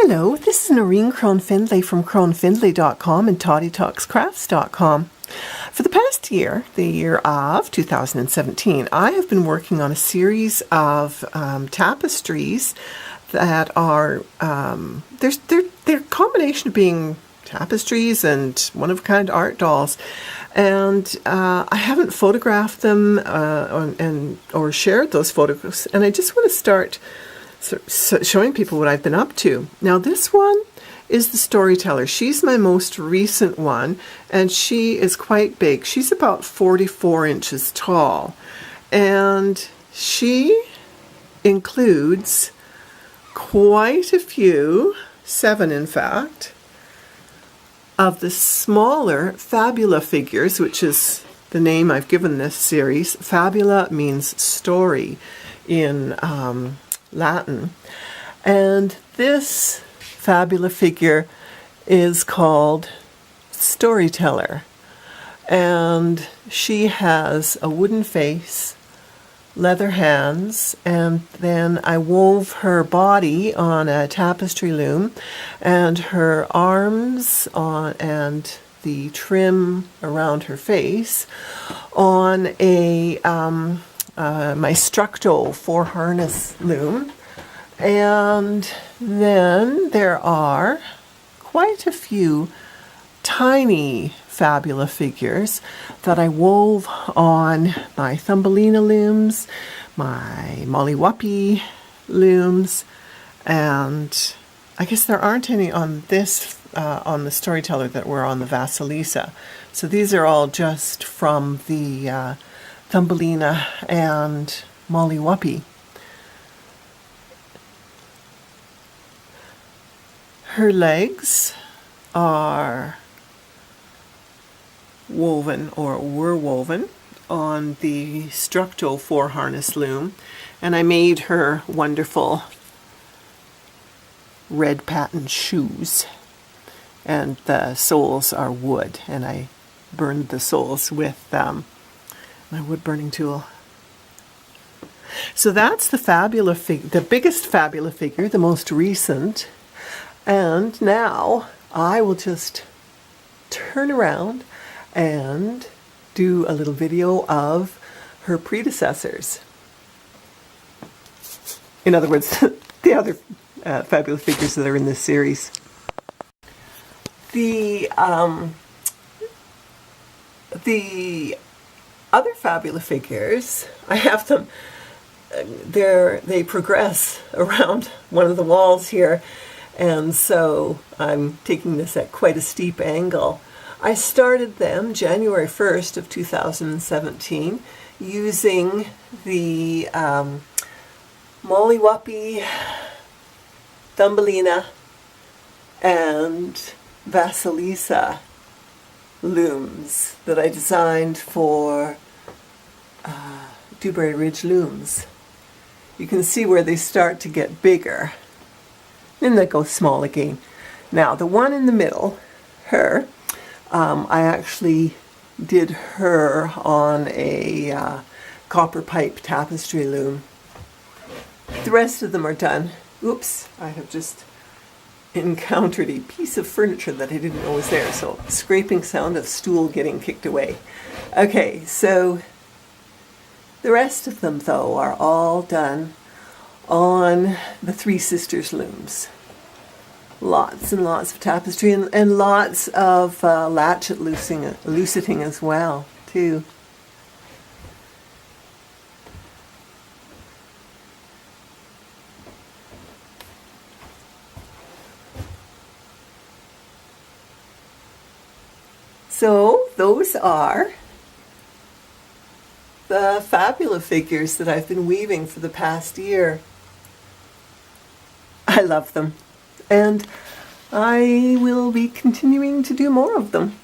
Hello, this is Noreen Crone-Findlay from Crone-Findlay.com and toddytalkscrafts.com. For the past year, the year of 2017, I have been working on a series of tapestries that are, they're a combination of being tapestries and one-of-a-kind art dolls. And I haven't photographed them or shared those photographs, and I just want to start showing people what I've been up to. Now this one is the Storyteller. She's my most recent one, and she is quite big. She's about 44 inches tall, and she includes quite a few, 7 in fact, of the smaller Fabula Figures, which is the name I've given this series. Fabula means story in Latin, and this Fabula figure is called Storyteller, and she has a wooden face, leather hands, and then I wove her body on a tapestry loom, and her arms on and the trim around her face on a my Structo 4-harness loom. And then there are quite a few tiny Fabula figures that I wove on my Thumbelina looms, my Molly Whuppie looms, and I guess there aren't any on this on the Storyteller that were on the Vasilisa. So these are all just from the Thumbelina and Molly Whuppie. Her legs are woven, or were woven, on the Structo 4-harness loom, and I made her wonderful red patent shoes, and the soles are wood, and I burned the soles with my wood burning tool. So that's the Fabula figure, the biggest Fabula figure, the most recent. And now I will just turn around and do a little video of her predecessors. In other words, the other Fabula figures that are in this series. The other Fabula figures, I have them, they progress around one of the walls here, and so I'm taking this at quite a steep angle. I started them January 1st of 2017 using the Molly Whuppie, Thumbelina, and Vasilisa looms that I designed for Dewberry Ridge Looms. You can see where they start to get bigger, then they go small again. Now the one in the middle, her, I actually did her on a copper pipe tapestry loom. The rest of them are done. Oops, I have just encountered a piece of furniture that I didn't know was there, so scraping sound of stool getting kicked away. Okay, so the rest of them though are all done on the Three Sisters looms. Lots and lots of tapestry, and lots of latchet luciting as well too. So those are the Fabula figures that I've been weaving for the past year. I love them, and I will be continuing to do more of them.